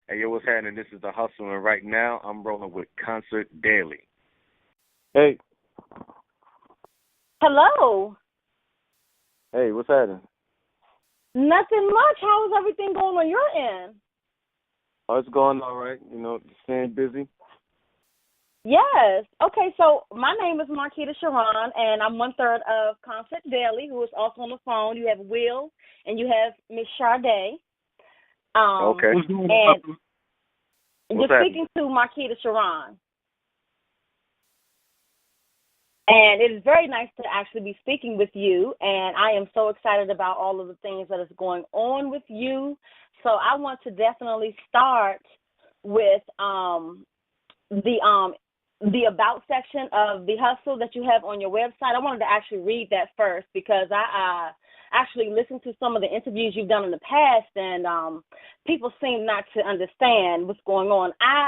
Hey, yo, what's happening? This is the Hustle, and right now I'm rolling with Concert Daily. Hey, Hello. hey, what's happening? Nothing much. How is everything going on your end? Oh, it's going all right. Staying busy. Yes. Okay, so my name is Marquita Sharon, and I'm one third of Concept Daily, who is also on the phone. You have Will, and you have Miss Sade. Okay. And What's you're happening? speaking to Marquita Sharon. And it is very nice to actually be speaking with you, and I am so excited about all of the things that is going on with you. So I want to definitely start with the about section of the hustle that you have on your website. I wanted to actually read that first because I actually listened to some of the interviews you've done in the past, and people seem not to understand what's going on. I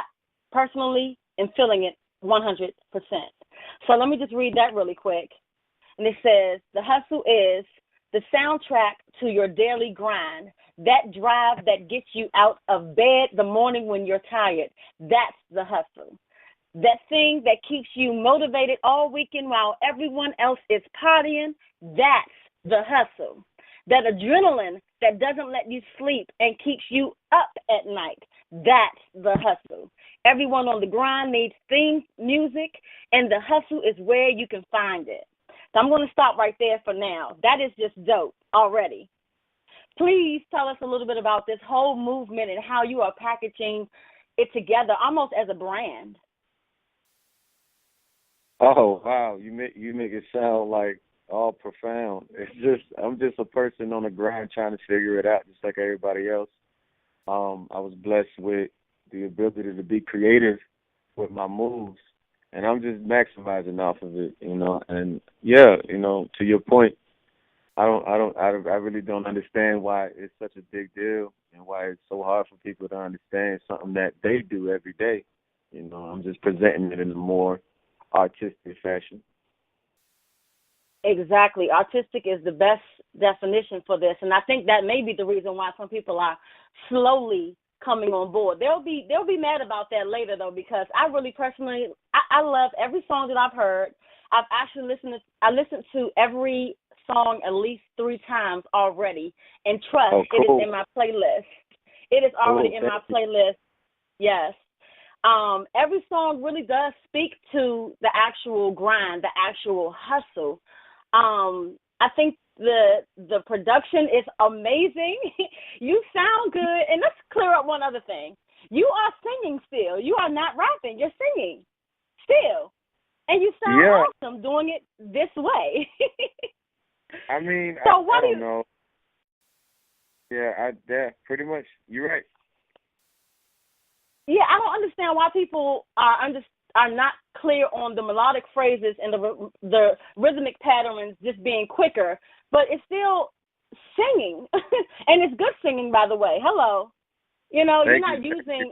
personally am feeling it 100%. So let me just read that really quick. And it says, the hustle is the soundtrack to your daily grind, that drive that gets you out of bed the morning when you're tired. That's the hustle. That thing that keeps you motivated all weekend while everyone else is partying, that's the hustle. That adrenaline that doesn't let you sleep and keeps you up at night, that's the hustle. Everyone on the grind needs theme music, and the hustle is where you can find it. So I'm going to stop right there for now. That is just dope already. Please tell us a little bit about this whole movement and how you are packaging it together almost as a brand. Oh wow, you make it sound like all profound. I'm just a person on the grind trying to figure it out, just like everybody else. I was blessed with the ability to be creative with my moves, and I'm just maximizing off of it, And yeah, to your point, I really don't understand why it's such a big deal and why it's so hard for people to understand something that they do every day. I'm just presenting it in a more artistic fashion. Exactly. Artistic is the best definition for this, and I think that may be the reason why some people are slowly coming on board. They'll be mad about that later though, because I really personally I love every song that I've heard. I've actually listened to every song at least 3 times already, and trust Oh, it is cool. in my playlist. It is Cool. already in my Thank you. playlist. Yes. Every song really does speak to the actual grind, the actual hustle. I think the production is amazing. You sound good, and let's clear up one other thing. You are singing still. You are not rapping. You're singing still, and you sound Yeah, awesome doing it this way. I mean, So I what do don't you? know. Yeah, pretty much. You're right. Yeah, I don't understand why people are not clear on the melodic phrases and the rhythmic patterns just being quicker, but it's still singing, and it's good singing, by the way. Hello, you're Thank you. not using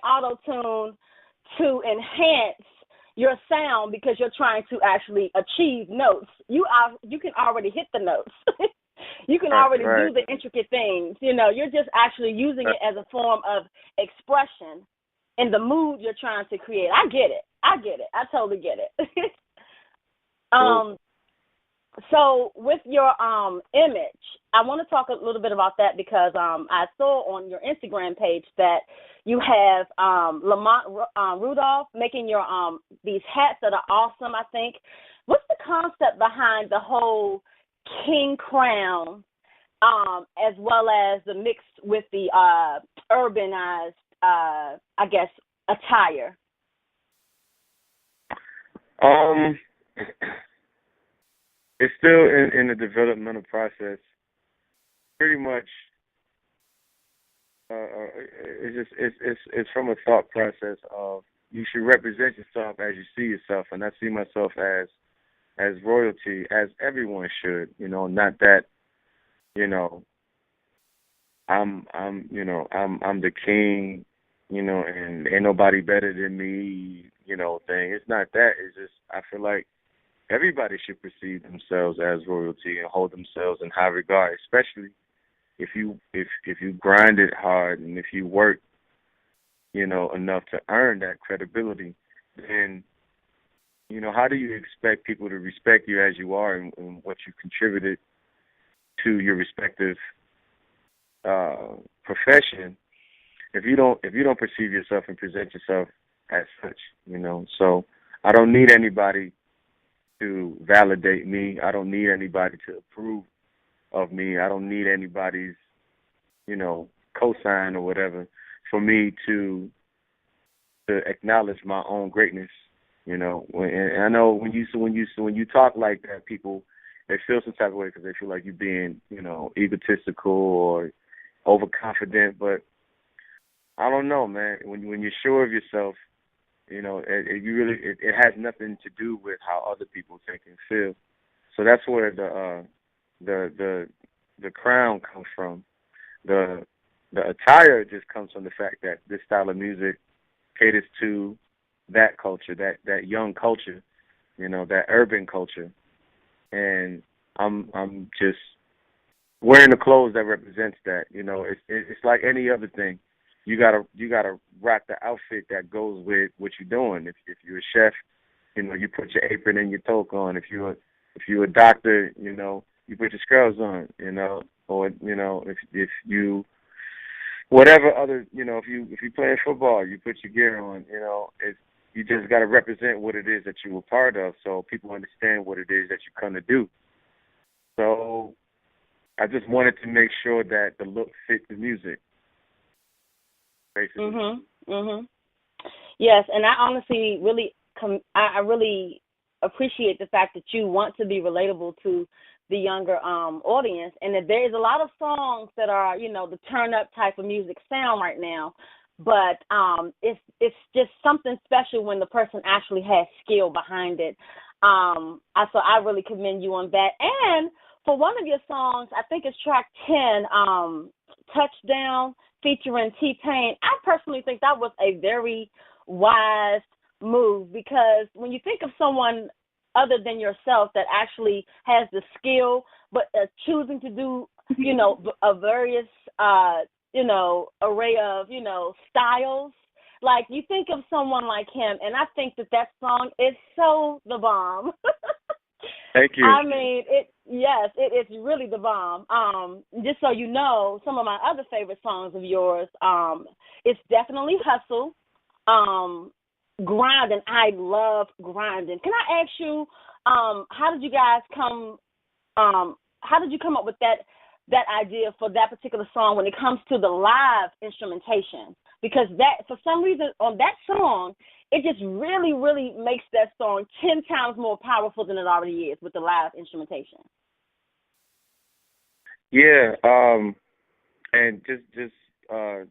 auto tune to enhance your sound because you're trying to actually achieve notes. You can already hit the notes. You can Right, already right. do the intricate things. You're just actually using it as a form of expression in the mood you're trying to create. I get it. I totally get it. Cool. um, so with your image, I want to talk a little bit about that because I saw on your Instagram page that you have Lamont Rudolph making your these hats that are awesome. I think. What's the concept behind the whole king crown, as well as the mix with the urbanized, I guess, attire? Um, it's still in the developmental process. Pretty much, it's from a thought process of you should represent yourself as you see yourself, and I see myself as royalty, as everyone should. Not that you know I'm the king, and ain't nobody better than me, thing. It's not that. It's just I feel like everybody should perceive themselves as royalty and hold themselves in high regard, especially if you grind it hard and if you work, enough to earn that credibility, then how do you expect people to respect you as you are and what you contributed to your respective profession if you don't perceive yourself and present yourself as such. So I don't need anybody to validate me. I don't need anybody to approve of me. I don't need anybody's, cosign or whatever for me to acknowledge my own greatness. And I know when you talk like that, people they feel some type of way because they feel like you're being, egotistical or overconfident. But I don't know, man. When you're sure of yourself, it has nothing to do with how other people think and feel. So that's where the crown comes from. The attire just comes from the fact that this style of music caters to that culture, that young culture, that urban culture, and I'm just wearing the clothes that represents that. It's like any other thing. You gotta rock the outfit that goes with what you're doing. If you're a chef, you put your apron and your toque on. If you're a doctor, you put your scrubs on. Or if you whatever other if you playing football, you put your gear on. You just got to represent what it is that you were part of, so people understand what it is that you come to do. So I just wanted to make sure that the look fit the music, basically. Yes, and I honestly really I really appreciate the fact that you want to be relatable to the younger audience, and that there is a lot of songs that are the turn up type of music sound right now, but it's just something special when the person actually has skill behind it. So I really commend you on that. And for one of your songs, I think it's track 10, Touchdown, featuring T-Pain, I personally think that was a very wise move, because when you think of someone other than yourself that actually has the skill, but choosing to do, a various, array of, styles, like you think of someone like him, and I think that song is so the bomb. Thank you. I mean, it's really the bomb. Just so you know, some of my other favorite songs of yours, it's definitely Hustle, Grinding. I love Grinding. Can I ask you, how did you guys how did you come up with that idea for that particular song when it comes to the live instrumentation? Because that, for some reason, on that song, it just really, really makes that song 10 times more powerful than it already is with the live instrumentation. Yeah, and just for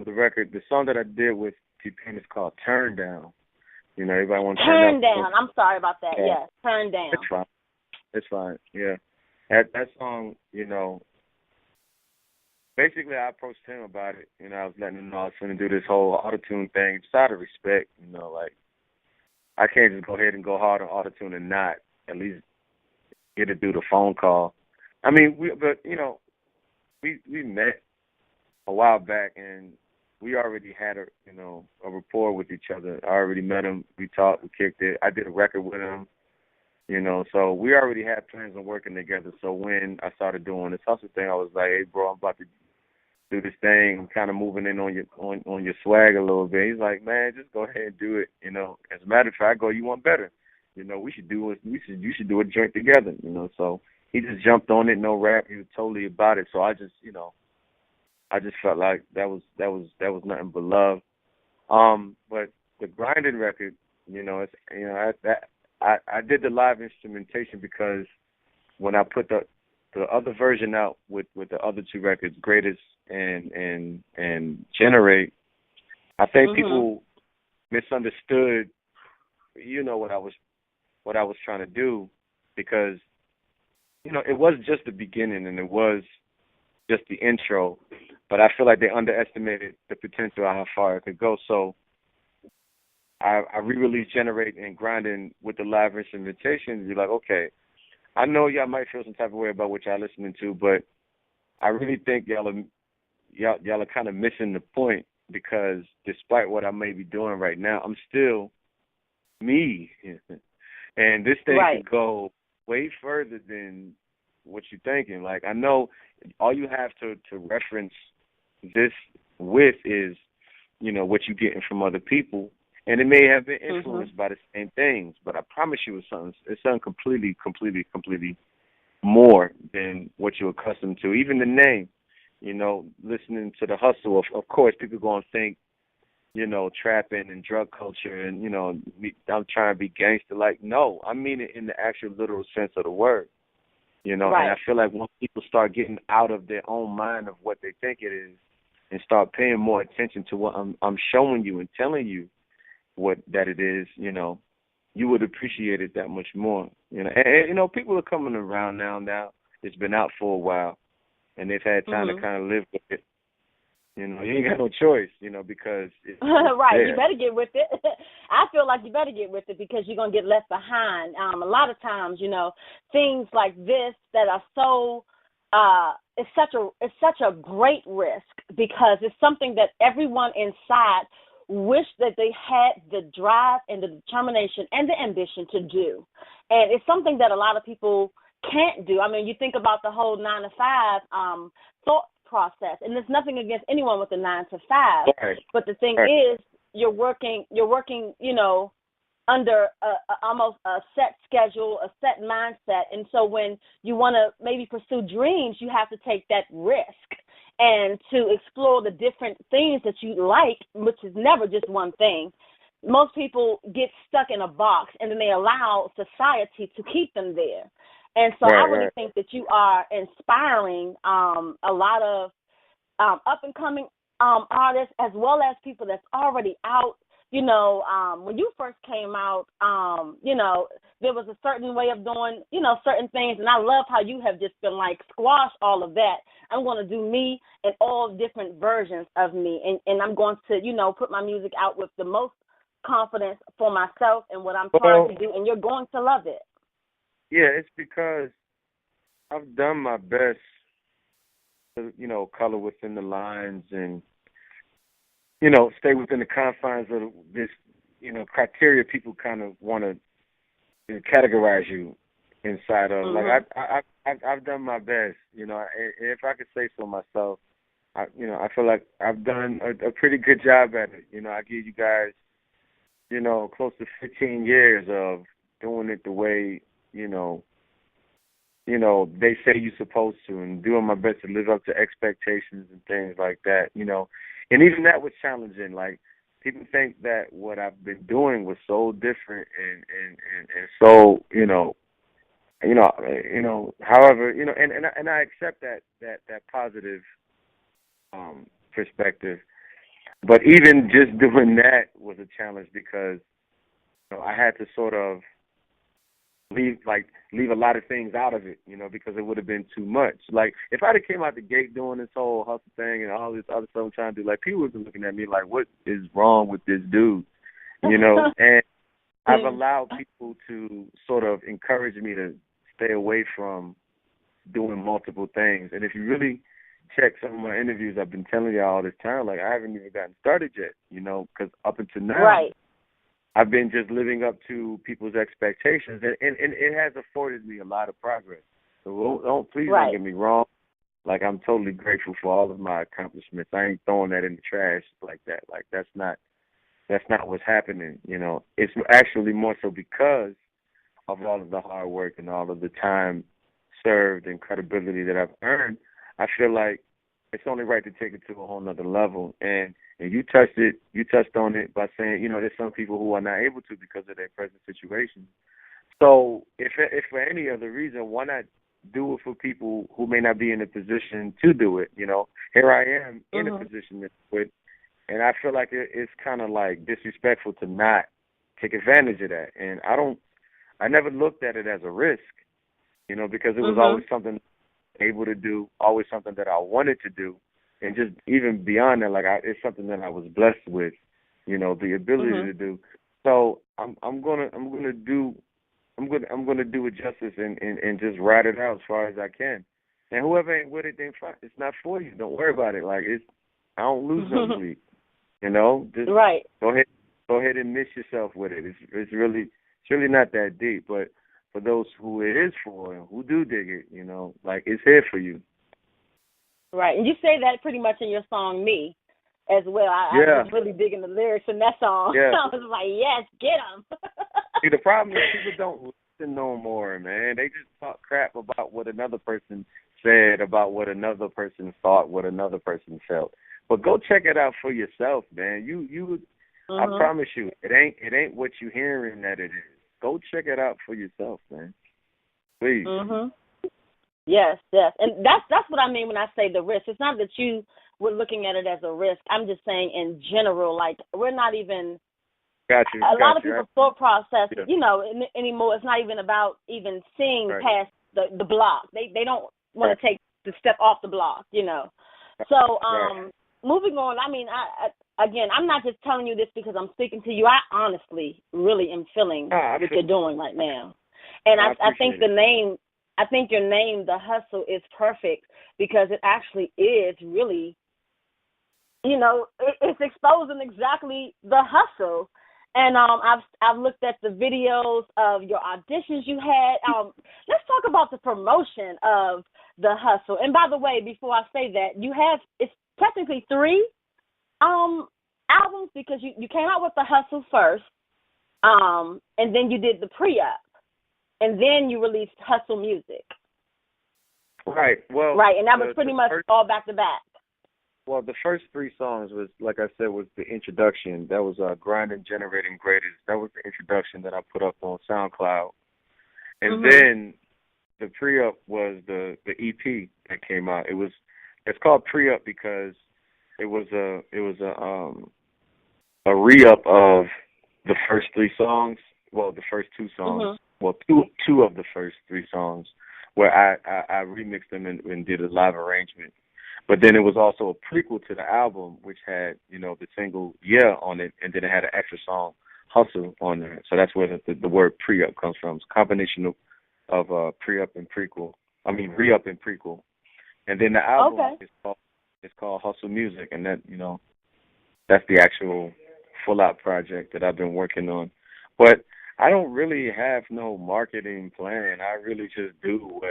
the record, the song that I did with T-Pain is called "Turn Down." Everybody wants to turn down. I'm sorry about that. Yeah. Yes, turn down. It's fine. It's fine. Yeah, that song, basically I approached him about it. I was letting him know I was going to do this whole autotune thing, just out of respect. Like I can't just go ahead and go hard on autotune and not at least get to do the phone call. I mean, we met a while back, and we already had a rapport with each other. I already met him. We talked. We kicked it. I did a record with him. So we already had plans on working together. So when I started doing this hustle thing, I was like, "Hey, bro, I'm about to do this thing. I'm kind of moving in on your swag a little bit." He's like, "Man, just go ahead and do it." As a matter of fact, I go, "You want better? We should do it. You should do a joint together." So he just jumped on it, no rap. He was totally about it. So I just felt like that was nothing but love. But the Grinding record, I did the live instrumentation because when I put the other version out with the other two records, Greatest and Generate, I think people misunderstood, what I was trying to do, because it was just the beginning and it was just the intro, but I feel like they underestimated the potential of how far it could go. So I re-released Generate and Grinding with the live instrumentation. You're like, okay, I know y'all might feel some type of way about what y'all listening to, but I really think y'all are kind of missing the point because despite what I may be doing right now, I'm still me, and this thing Right. could go way further than what you're thinking. Like I know all you have to reference this with is what you're getting from other people, and it may have been Mhm. influenced by the same things, but I promise you it's something completely more than what you're accustomed to. Even the name, listening to the hustle. Of course, people gonna think trapping and drug culture, and I'm trying to be gangster. Like, no, I mean it in the actual literal sense of the word. And I Right. feel like when people start getting out of their own mind of what they think it is, and start paying more attention to what I'm showing you and telling you what that it is, you would appreciate it that much more. And people are coming around now. Now it's been out for a while, and they've had time to Mhm. kind of live with it. You ain't got no choice, because it's Right. You there. better get with it. I feel like you better get with it because you're gonna get left behind. A lot of times, things like this that are so it's such a great risk because it's something that everyone inside wish that they had the drive and the determination and the ambition to do. And it's something that a lot of people can't do. I mean, you think about the whole 9 to 5 thought process, and there's nothing against anyone with a 9 to 5, Right. but the thing Right. is, you're working, under almost a set schedule, a set mindset, and so when you want to maybe pursue dreams, you have to take that risk and to explore the different things that you like, which is never just one thing. Most people get stuck in a box and then they allow society to keep them there. And so I Right. really Right. think that you are inspiring a lot of up and coming artists as well as people that's already out. When you first came out, there was a certain way of doing, certain things, and I love how you have just been like squash all of that. I'm going to do me and all different versions of me, and I'm going to, put my music out with the most confidence for myself and what I'm trying Well, to do, and you're going to love it. yeah, it's because I've done my best to, color within the lines and, stay within the confines of this, criteria people kind of want to categorize you inside of. Like Mhm. I've done my best, if I could say so myself. I feel like I've done a pretty good job at it. I give you guys, close to 15 years of doing it the way, they say you're supposed to, and doing my best to live up to expectations and things like that. And even that was challenging. Like people think that what I've been doing was so different and so, however, and I accept that positive perspective. But even just doing that was a challenge because I had to sort of leave a lot of things out of it, because it would have been too much. Like if I'd have came out the gate doing this whole hustle thing and all this other stuff I'm trying to do, like people would be looking at me like, what is wrong with this dude? And I've allowed people to sort of encourage me to stay away from doing multiple things. And if you really check some of my interviews, I've been telling you all this time, like I haven't even gotten started yet, because up until now, Right. I've been just living up to people's expectations, and it has afforded me a lot of progress. So please don't Right. get me wrong. Like I'm totally grateful for all of my accomplishments. I ain't throwing that in the trash like that. Like that's not what's happening. It's actually more so because of all of the hard work and all of the time served and credibility that I've earned. I feel like it's only right to take it to a whole nother level. And you touched on it by saying, there's some people who are not able to because of their present situation. So if for any other reason, why not do it for people who may not be in a position to do it? Here I am in a Mhm. position to do it, and I feel like it's kind of like disrespectful to not take advantage of that. And I never looked at it as a risk, because it was always Mhm. something able to do, always something that I wanted to do, and just even beyond that, it's something that I was blessed with, the ability Mhm. to do. So I'm gonna do it justice and just ride it out as far as I can. And whoever ain't with it, then fine. It's not for you. Don't worry about it. Like I don't lose no sleep. You know, just Right. go ahead and miss yourself with it. It's really not that deep. But for those who it is for and who do dig it, you know, like it's here for you. Right. And you say that pretty much in your song "Me" as well. I Yeah, was really digging the lyrics in that song. yeah. I was like, yes, get 'em. See, the problem is people don't listen no more, man. They just talk crap about what another person said, about what another person thought, what another person felt. But go check it out for yourself, man. I promise you, it ain't what you hearing that it is. Go check it out for yourself, man. Please. Mhm. Yes, yes, and that's what I mean when I say the risk. It's not that you were looking at it as a risk. I'm just saying in general, like we're not even. Got you. A lot of Right. people's thought process, Yeah. anymore. It's not even about even seeing Right. past the block. They don't want Right. to take the step off the block, you know. So Right. moving on. I mean, again, I'm not just telling you this because I'm speaking to you. I honestly really am feeling what you're doing right now, and I think the name. I think your name, The Hustle, is perfect because it actually is really, it's exposing exactly the hustle. And I've looked at the videos of your auditions you had. Let's talk about the promotion of The Hustle. And by the way, before I say that, it's technically 3 albums because you came out with The Hustle first, and then you did the pre-up, and then you released Hustle Music. Right. Well. Right, and that was pretty much all back to back. Well, the first 3 songs was, like I said, was the introduction. That was Grinding, Generating Greatest. That was the introduction that I put up on SoundCloud. And then the pre-up was the EP that came out. It's called pre-up because it was a re-up of the first 3 songs. Well, the first 2 songs. Well, two of the first 3 songs where I remixed them and did a live arrangement. But then it was also a prequel to the album, which had, the single "Yeah" on it, and then it had an extra song, "Hustle," on there. So that's where the word pre-up comes from. It's a combination of pre-up and prequel. I mean, re-up and prequel. And then the album is called Hustle Music, and that, that's the actual full-out project that I've been working on. But I don't really have no marketing plan. I really just do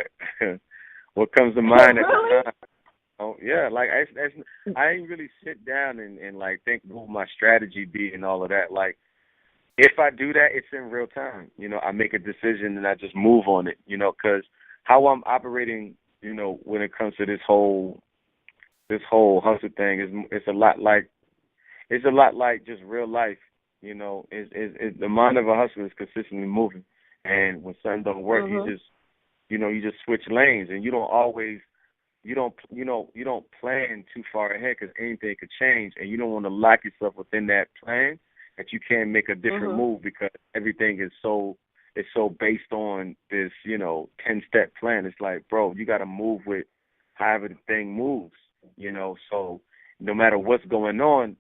what comes to mind at the time. Oh yeah, like I ain't really sit down and like think what my strategy be and all of that. Like if I do that, it's in real time. I make a decision and I just move on it. Because how I'm operating, when it comes to this whole hustle thing it's a lot like just real life. Is the mind of a hustler is consistently moving, and when something don't work, you just switch lanes, and you don't always. You don't plan too far ahead because anything could change, and you don't want to lock yourself within that plan that you can't make a different move because everything is so based on this 10-step plan. It's like, bro, you got to move with however the thing moves. So no matter what's going on,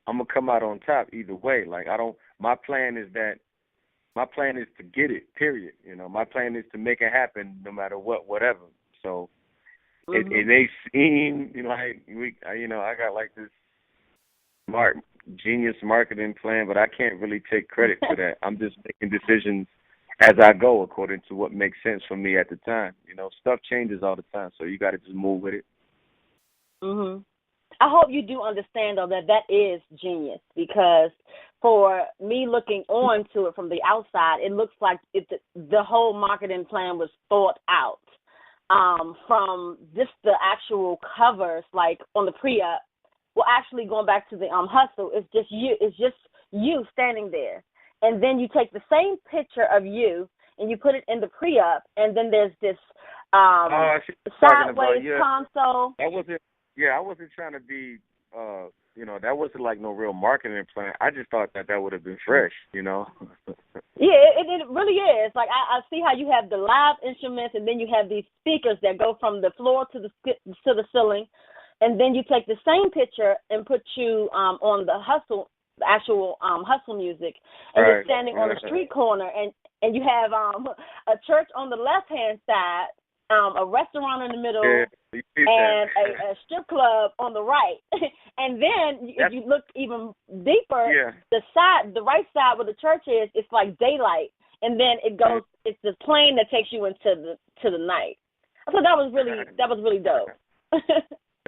I'm gonna come out on top either way. Like my plan is to get it. Period. My plan is to make it happen no matter what, whatever. So. It may seem, I got like this genius marketing plan, but I can't really take credit for that. I'm just making decisions as I go according to what makes sense for me at the time. Stuff changes all the time, so you got to just move with it. I hope you do understand, though, that is genius because for me looking on to it from the outside, it looks like the whole marketing plan was thought out. From just the actual covers, like on the pre-up. Well, actually, going back to the hustle, it's just you standing there, and then you take the same picture of you and you put it in the pre-up, and then there's this sideways console. I wasn't trying to be, that wasn't like no real marketing plan. I just thought that would have been fresh, Yeah, it really is. Like I see how you have the live instruments, and then you have these speakers that go from the floor to the ceiling, and then you take the same picture and put you on the hustle, the actual hustle music, and you're standing on a street corner, and you have a church on the left hand side, a restaurant in the Yeah, middle, you see and that. a strip club on the right. And then if you look even deeper, Yeah. the right side where the church is, it's like daylight, and then it goes. It's the plane that takes you into the night. I thought that was really dope.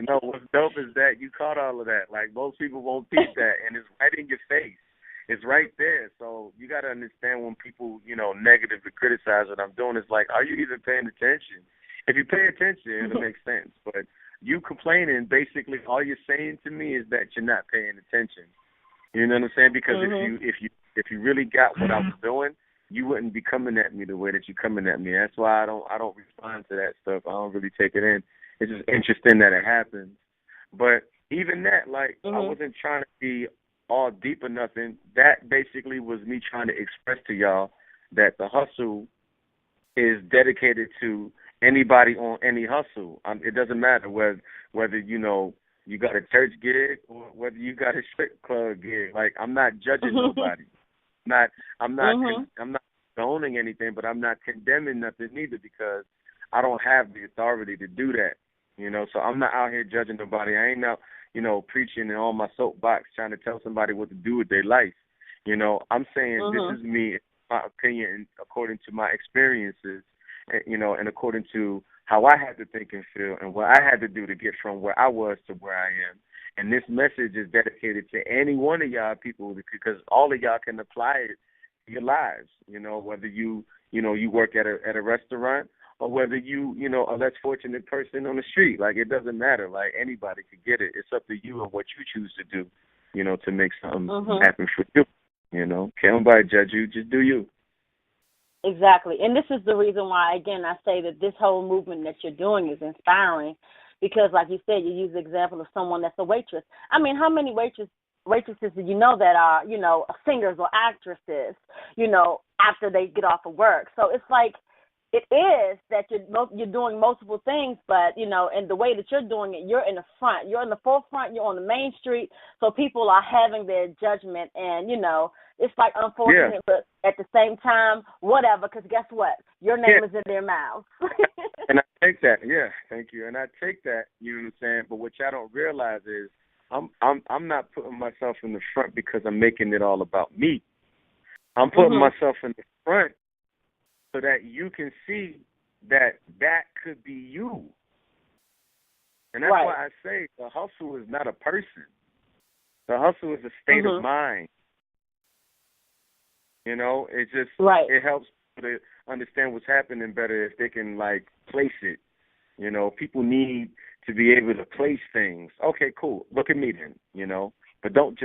No, what's dope is that you caught all of that. Like, most people won't peep that, and it's right in your face. It's right there. So you got to understand when people, negatively criticize what I'm doing, it's like, are you even paying attention? If you pay attention, it'll make sense. But you complaining, basically, all you're saying to me is that you're not paying attention. You know what I'm saying? Because if you really got what I was doing, you wouldn't be coming at me the way that you're coming at me. That's why I don't respond to that stuff. I don't really take it in. It's just interesting that it happens. But even that, like, I wasn't trying to be all deep or nothing. That basically was me trying to express to y'all that the hustle is dedicated to anybody on any hustle. It doesn't matter whether you got a church gig or whether you got a strip club gig. Like, I'm not judging nobody. I'm not condoning anything, but I'm not condemning nothing either, because I don't have the authority to do that. So I'm not out here judging nobody. I ain't out, preaching and on my soapbox trying to tell somebody what to do with their life. I'm saying this is me, my opinion, according to my experiences, and according to how I had to think and feel and what I had to do to get from where I was to where I am. And this message is dedicated to any one of y'all people, because all of y'all can apply it to your lives. Whether you work at a restaurant, or whether you a less fortunate person on the street. Like, it doesn't matter. Like, anybody could get it. It's up to you and what you choose to do, to make something happen for you. Can't nobody judge you. Just do you. Exactly. And this is the reason why, again, I say that this whole movement that you're doing is inspiring, because, like you said, you use the example of someone that's a waitress. I mean, how many waitresses do you know that are, singers or actresses, after they get off of work? So it's like, it is that you're doing multiple things, but, and the way that you're doing it, you're in the front. You're in the forefront. You're on the main street. So people are having their judgment, and, it's like unfortunate, but at the same time, whatever, because guess what? Your name is in their mouths. And I take that. Yeah, thank you. And I take that, you know what I'm saying? But what y'all don't realize is I'm not putting myself in the front because I'm making it all about me. I'm putting myself in the front so that you can see that could be you. And that's why I say the hustle is not a person. The hustle is a state of mind. It just it helps people to understand what's happening better if they can, like, place it. People need to be able to place things. Okay, cool. Look at me then, But don't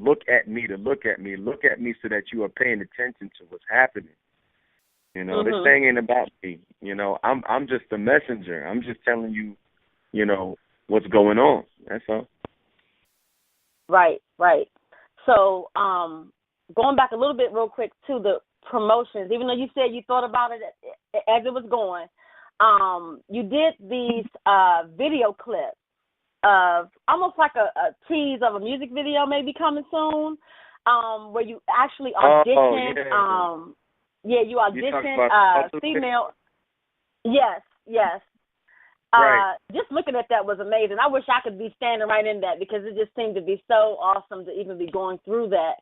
look at me to look at me. Look at me so that you are paying attention to what's happening. This thing ain't about me. I'm just a messenger. I'm just telling you, what's going on. That's all. Right. So, going back a little bit real quick to the promotions, even though you said you thought about it as it was going, you did these video clips of almost like a tease of a music video maybe coming soon, where you actually auditioned. You auditioned female. Yes. Right. Just looking at that was amazing. I wish I could be standing right in that, because it just seemed to be so awesome to even be going through that.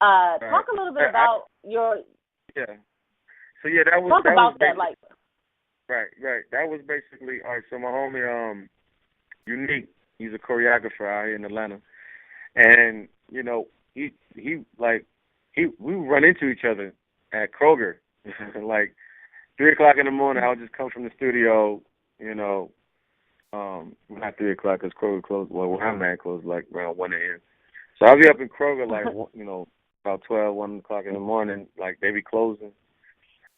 Talk a little bit about your. Yeah. So that was. Talk that about was that, like. Right. That was basically all right. So my homie, Unique, he's a choreographer out here in Atlanta, and we run into each other at Kroger, like 3:00 in the morning. I would just come from the studio, not 3:00 because Kroger closed. Well, where I'm at closed like around 1 a.m. So I'll be up in Kroger like about 1 o'clock in the morning. Like, they be closing,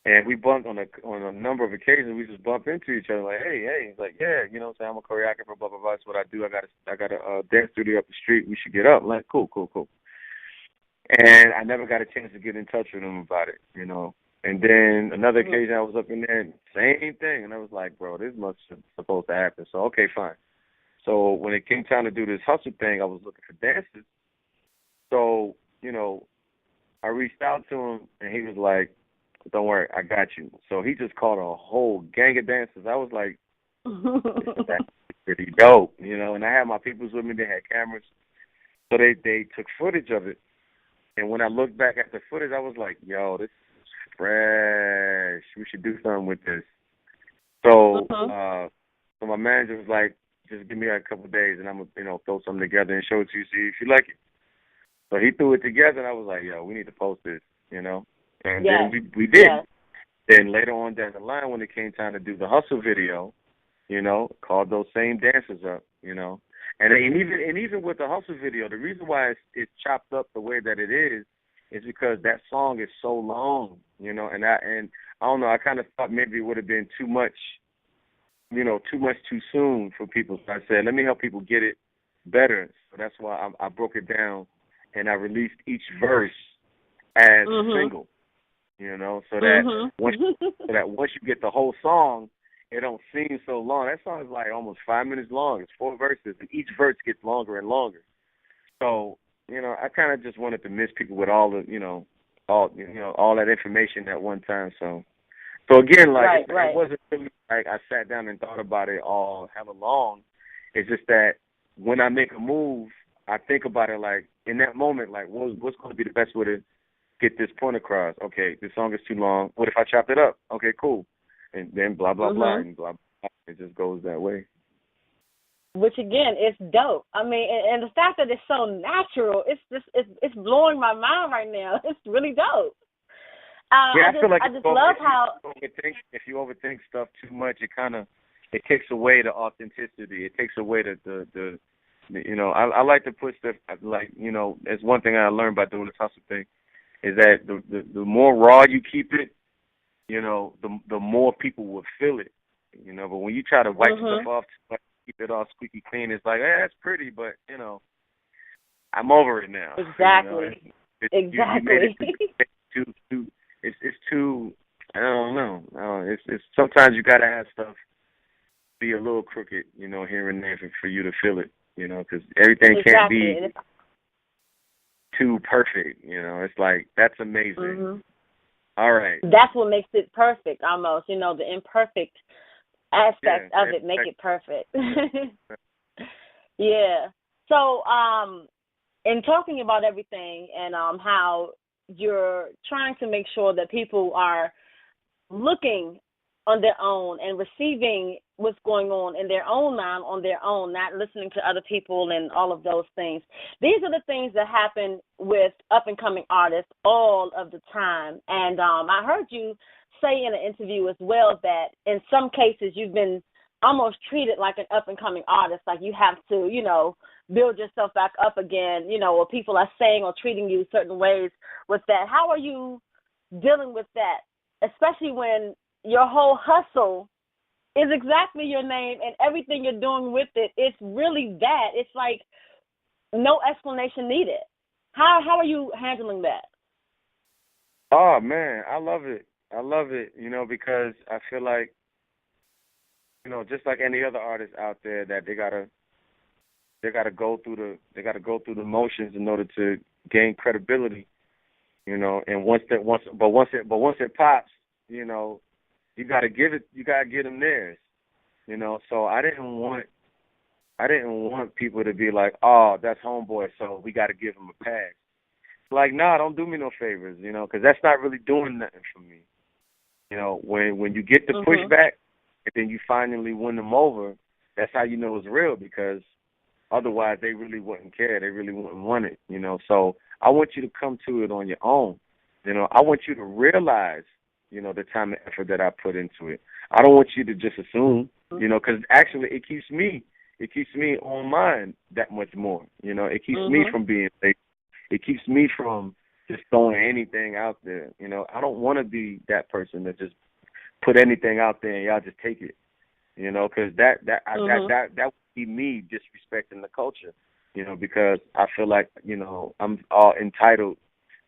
and we bumped on a number of occasions. We just bump into each other like, hey. He's like, yeah, so I'm a choreographer, blah blah blah. That's what I do. I got a dance studio up the street. We should get up. I'm like, cool. And I never got a chance to get in touch with him about it, And then another occasion I was up in there, same thing, and I was like, bro, this must have supposed to happen. So okay, fine. So when it came time to do this hustle thing, I was looking for dancers. So I reached out to him, and he was like, don't worry, I got you. So he just called a whole gang of dancers. I was like, that's pretty dope, you know. And I had my peoples with me. They had cameras, so they took footage of it. And when I looked back at the footage, I was like, yo, this is fresh. We should do something with this. So, so my manager was like, just give me a couple of days, and I'm gonna, throw something together and show it to you, see if you like it. So he threw it together, and I was like, yo, we need to post this, And yes. then we did. Yes. Then later on down the line, when it came time to do the Hustle video, called those same dancers up, and even with the Hustle video, the reason why it's chopped up the way that it is because that song is so long, and I don't know, I kind of thought maybe it would have been too much too soon for people. So I said, let me help people get it better. So that's why I broke it down and I released each verse as a single, so that once you get the whole song, it don't seem so long. That song is like almost 5 minutes long. It's 4 verses, and each verse gets longer and longer. So, I kind of just wanted to miss people with all the, all that information at one time. So again, like it wasn't really like I sat down and thought about it all hella long. It's just that when I make a move, I think about it like in that moment, like what's going to be the best way to get this point across? Okay, this song is too long. What if I chop it up? Okay, cool. And then blah blah blah and blah blah. It just goes that way. Which again is dope. I mean, and the fact that it's so natural, it's blowing my mind right now. It's really dope. I feel like I just love how if you overthink stuff too much, it takes away the authenticity. It takes away the I like to put stuff like it's one thing I learned by doing this hustle thing is that the more raw you keep it, the more people will feel it. But when you try to wipe stuff off, keep it all squeaky clean, it's like, that's pretty, but I'm over it now. Exactly. Exactly. It's too. I don't know. It's sometimes you gotta have stuff be a little crooked, here and there for you to feel it, because everything can't be too perfect. It's like that's amazing. All right. That's what makes it perfect, almost. The imperfect aspect of it make it perfect. Yeah. So, in talking about everything and how you're trying to make sure that people are looking on their own and receiving what's going on in their own mind on their own, not listening to other people and all of those things. These are the things that happen with up-and-coming artists all of the time. And I heard you say in an interview as well that in some cases you've been almost treated like an up-and-coming artist, like you have to, build yourself back up again, or people are saying or treating you certain ways with that. How are you dealing with that, especially when your whole hustle is exactly your name and everything you're doing with it, it's really that. It's like no explanation needed. How are you handling that? Oh, man, I love it. Because I feel like, just like any other artist out there, that they gotta go through the motions in order to gain credibility, and once it pops, you gotta get them theirs, So I didn't want people to be like, oh, that's homeboy, so we gotta give him a pass. Like, nah, don't do me no favors, because that's not really doing nothing for me. When you get the pushback and then you finally win them over, that's how you know it's real, because otherwise they really wouldn't care. They really wouldn't want it, So I want you to come to it on your own. I want you to realize, the time and effort that I put into it. I don't want you to just assume, because actually it keeps me on mine that much more. It keeps me from being fake. It keeps me from just throwing anything out there. I don't want to be that person that just put anything out there and y'all just take it. Because that would be me disrespecting the culture. Because I feel like I'm all entitled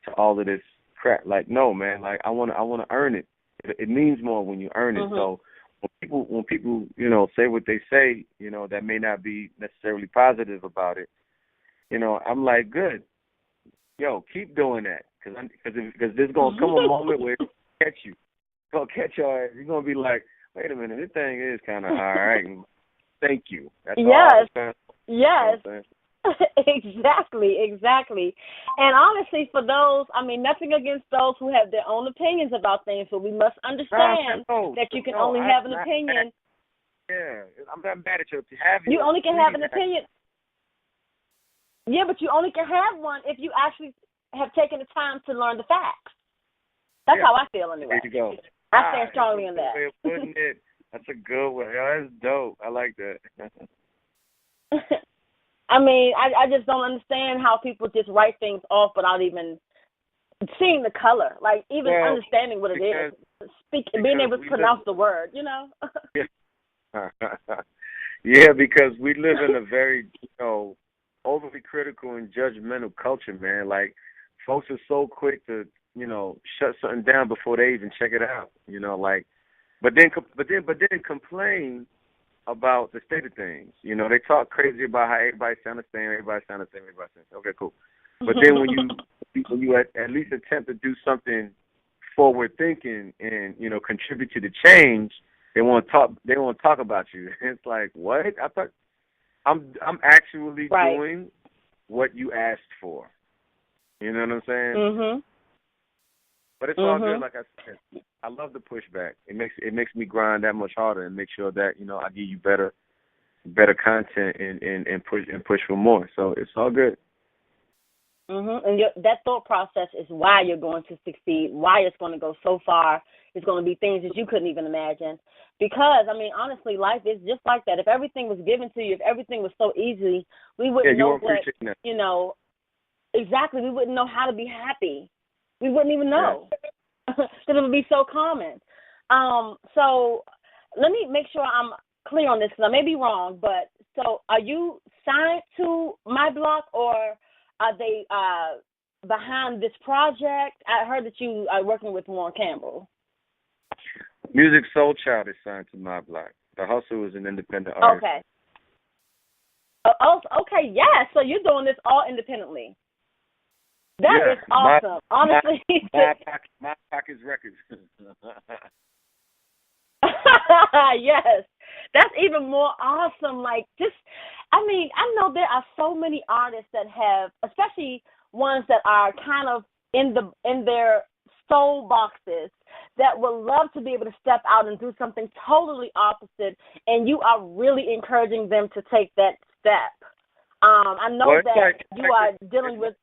to all of this crap. Like, no, man. Like, I want to earn it. It means more when you earn it. So when people say what they say, that may not be necessarily positive about it. I'm like, good. Yo, keep doing that, because there's gonna come a moment where catch you. It's gonna catch your ass. You're gonna be like, wait a minute, this thing is kind of all right. Thank you. That's Yes, all. yes. Exactly. And honestly, for those, I mean, nothing against those who have their own opinions about things, but we must understand that you can only have an opinion. Yeah, I'm not mad at you. Have you only can have an opinion. Yeah, but you only can have one if you actually have taken the time to learn the facts. That's how I feel anyway. There you go. I stand strongly in that. Way of putting it. That's a good way. Oh, that's dope. I like that. I mean, I just don't understand how people just write things off without even seeing the color, like even understanding what it is, being able to pronounce the word, you know? Yeah, because we live in a very, overly critical and judgmental culture, man. Like, folks are so quick to, shut something down before they even check it out, but then complain about the state of things. They talk crazy about how everybody sounds the same, Okay, cool. But then when you at least attempt to do something forward thinking and, contribute to the change, they want to talk about you. It's like, what? I thought I'm actually doing what you asked for. You know what I'm saying? Mhm. But it's all good, like I said. I love the pushback. It makes me grind that much harder and make sure that, I give you better content and push for more. So it's all good. And that thought process is why you're going to succeed, why it's going to go so far. It's going to be things that you couldn't even imagine. Because, I mean, honestly, life is just like that. If everything was given to you, if everything was so easy, we wouldn't know what, exactly, we wouldn't know how to be happy. We wouldn't even know. Because it would be so common. So let me make sure I'm clear on this, because I may be wrong, but so are you signed to My Block, or are they behind this project? I heard that you are working with Warren Campbell. Music Soul Child is signed to My Block. The Husel is an independent artist. Okay. Okay, yes. So you're doing this all independently. That is awesome. Honestly. My Pocket's Records. Yes. That's even more awesome. Like, I know there are so many artists that have, especially ones that are kind of in their soul boxes, that would love to be able to step out and do something totally opposite, and you are really encouraging them to take that step. I know you are dealing with.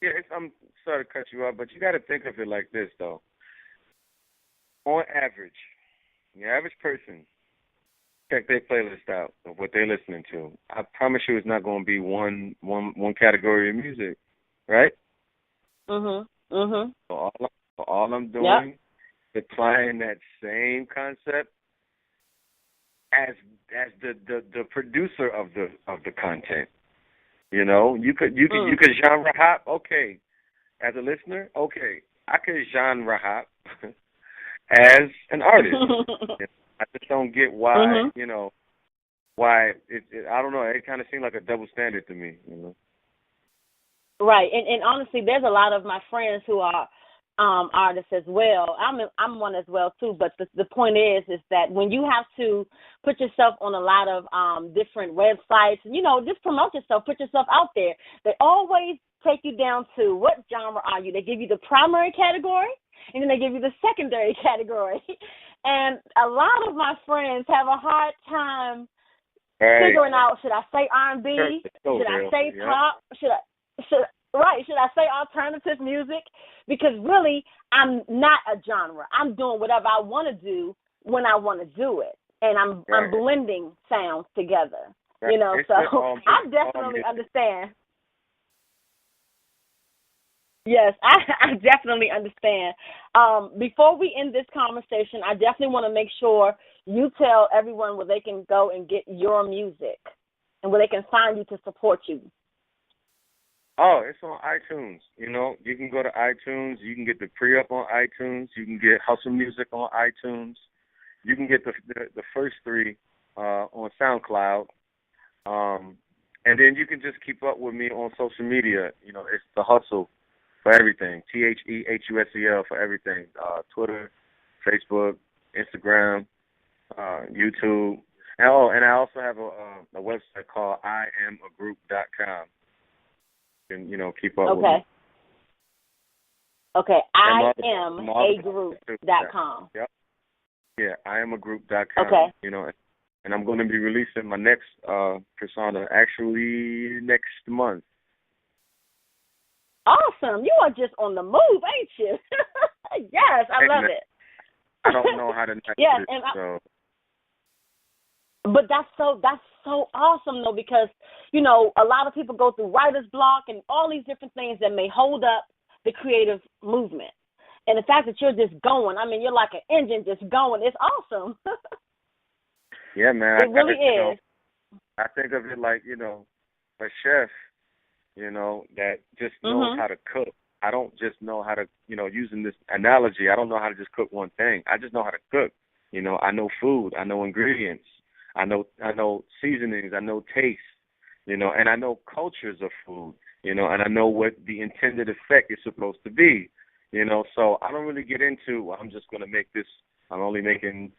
Yeah, I'm sorry to cut you off, but you got to think of it like this, though. On average, the average person, check their playlist out of what they're listening to. I promise you, it's not going to be one category of music, right? So all I'm doing is applying that same concept as the producer of the content. You could genre hop. Okay, as a listener, okay, I could genre hop as an artist. I just don't get why. Why I don't know. It kind of seemed like a double standard to me. Right, and honestly, there's a lot of my friends who are artists as well. I'm one as well too. But the point is that when you have to put yourself on a lot of different websites, just promote yourself, put yourself out there. They always take you down to what genre are you. They give you the primary category, and then they give you the secondary category. And a lot of my friends have a hard time figuring out, should I say R&B? Should I say pop? Should I say alternative music? Because really, I'm not a genre. I'm doing whatever I want to do when I want to do it, and I'm blending sounds together. So I definitely understand. Yes, I definitely understand. Before we end this conversation, I definitely want to make sure you tell everyone where they can go and get your music and where they can find you to support you. Oh, it's on iTunes. You can go to iTunes. You can get the pre-up on iTunes. You can get Husel Music on iTunes. You can get the first three on SoundCloud. And then you can just keep up with me on social media. It's The Husel. for everything. TheHusel for everything. Twitter, Facebook, Instagram, YouTube. And I also have a website called IamAgroup.com. And keep up with me. Okay. IamAgroup.com. Yep. Yeah, IamAgroup.com. Okay. And I'm going to be releasing my next persona actually next month. Awesome. You are just on the move, ain't you? Yes, I love it. I don't know how to not yes, do this, so. But that's so awesome, though, because, a lot of people go through writer's block and all these different things that may hold up the creative movement. And the fact that you're just going, you're like an engine just going. It's awesome. Yeah, man. It really is. I think of it like, a chef, that just knows how to cook. I don't just know how to, using this analogy, I don't know how to just cook one thing. I just know how to cook. I know food. I know ingredients. I know seasonings. I know taste, and I know cultures of food, and I know what the intended effect is supposed to be, So I don't really get into, I'm just going to make this, I'm only making,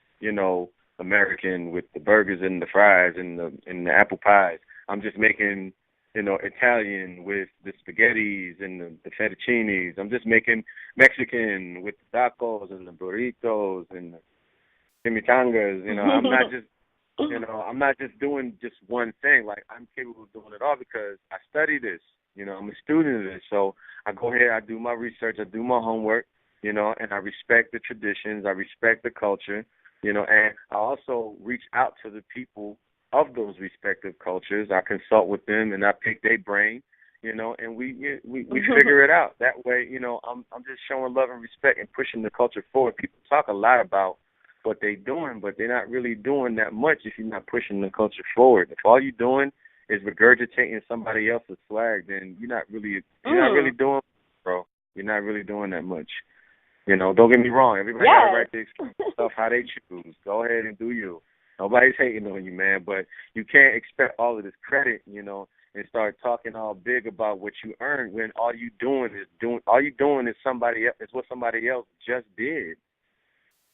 American with the burgers and the fries and the apple pies. I'm just making, Italian with the spaghettis and the fettuccinis. I'm just making Mexican with the tacos and the burritos and the chimichangas. I'm not just, I'm not just doing just one thing. Like, I'm capable of doing it all because I study this. I'm a student of this. So I go ahead, I do my research, I do my homework, and I respect the traditions, I respect the culture, and I also reach out to the people of those respective cultures. I consult with them and I pick their brain, and we figure it out. That way, I'm just showing love and respect and pushing the culture forward. People talk a lot about what they're doing, but they're not really doing that much if you're not pushing the culture forward. If all you're doing is regurgitating somebody else's swag, then you're not really doing, bro. You're not really doing that much. Don't get me wrong. Everybody got a right to express stuff how they choose. Go ahead and do you. Nobody's hating on you, man, but you can't expect all of this credit, and start talking all big about what you earned when all you doing is somebody else, is what somebody else just did.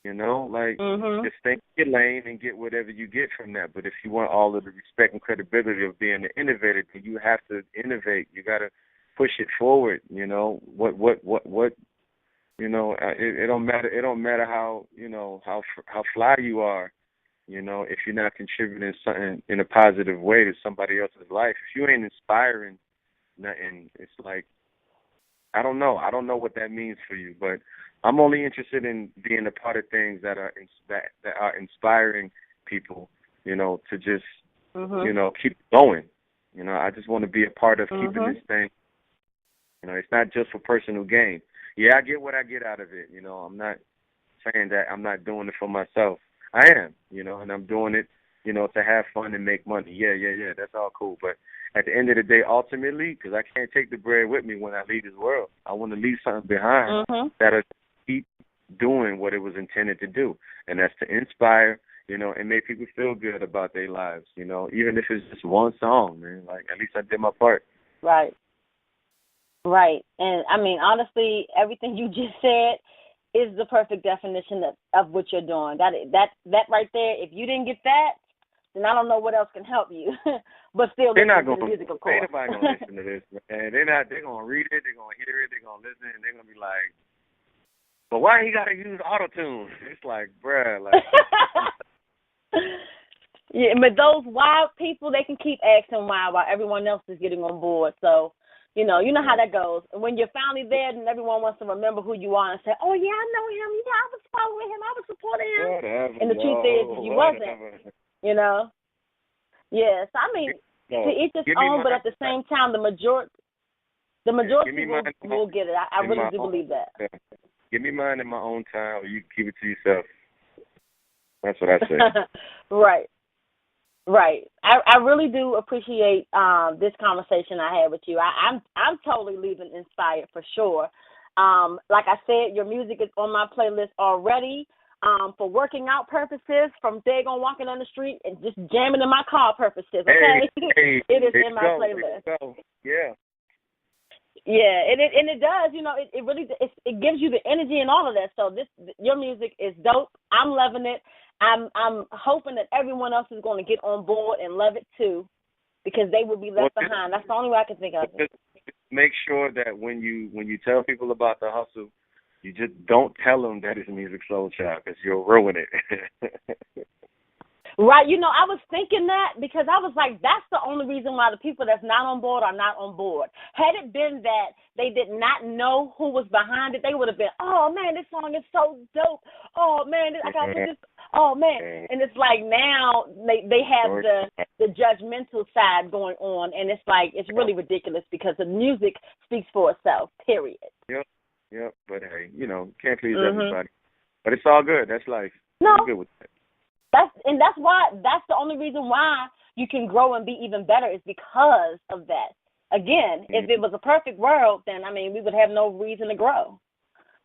Just stay in your lane and get whatever you get from that. But if you want all of the respect and credibility of being an innovator, then you have to innovate. You got to push it forward. It don't matter. It don't matter how how fly you are. If you're not contributing something in a positive way to somebody else's life, if you ain't inspiring nothing, it's like, I don't know what that means for you, but I'm only interested in being a part of things that are inspiring people, to just keep going. I just want to be a part of keeping this thing. It's not just for personal gain. Yeah, I get what I get out of it. I'm not saying that I'm not doing it for myself. I am, and I'm doing it, to have fun and make money. Yeah. That's all cool. But at the end of the day, ultimately, because I can't take the bread with me when I leave this world, I want to leave something behind that'll keep doing what it was intended to do, and that's to inspire, and make people feel good about their lives, even if it's just one song, man. Like, at least I did my part. Right. And, honestly, everything you just said is the perfect definition of what you're doing. That right there, if you didn't get that, then I don't know what else can help you. But still, they're not going to music, of course. Ain't nobody going to listen to this, man. They're going to read it, they're going to hear it, they're going to listen, and they're going to be like, but why he got to use auto-tune? It's like, bruh, like. Yeah, but those wild people, they can keep asking why while everyone else is getting on board. So, you know how that goes. And when you're finally there, then everyone wants to remember who you are and say, oh, yeah, I know him. Yeah, I was following him. I was supporting him. Whatever, and the truth is, you wasn't. Yes, to each his own, but at the same time, the majority will get it. I really do believe that. Yeah. Give me mine in my own time, or you keep it to yourself. That's what I say. Right. I really do appreciate this conversation I had with you. I'm totally leaving inspired for sure. Like I said, your music is on my playlist already. For working out purposes, from daggone walking on the street and just jamming in my car purposes, okay? Hey, it is in my playlist. Yeah. Yeah, and it does. You know, it really it gives you the energy and all of that. So your music is dope. I'm loving it. I'm hoping that everyone else is going to get on board and love it too, because they will be Well, left behind. That's the only way I can think of it. just make sure that when you tell people about the hustle, you just don't tell them that it's Music Soul Child, because you'll ruin it. Right, you know, I was thinking that because I was like, that's the only reason why the people that's not on board are not on board. Had it been that they did not know who was behind it, they would have been, oh man, this song is so dope. Oh man, I gotta put this. Oh man, and it's like now they have the judgmental side going on, and it's like it's really ridiculous because the music speaks for itself. Period. Yep. But hey, you know, can't please everybody. But it's all good. That's life. No. I'm good with that. That's the only reason why you can grow and be even better is because of that. Again, if it was a perfect world, then I mean we would have no reason to grow,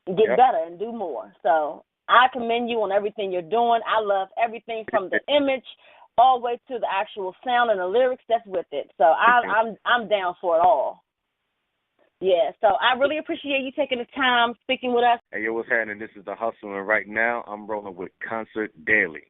and get better and do more. So I commend you on everything you're doing. I love everything from the image all the way to the actual sound and the lyrics that's with it. So I'm down for it all. Yeah, so I really appreciate you taking the time speaking with us. Hey, yo, what's happening? This is the Hustle, and right now I'm rolling with Concert Daily.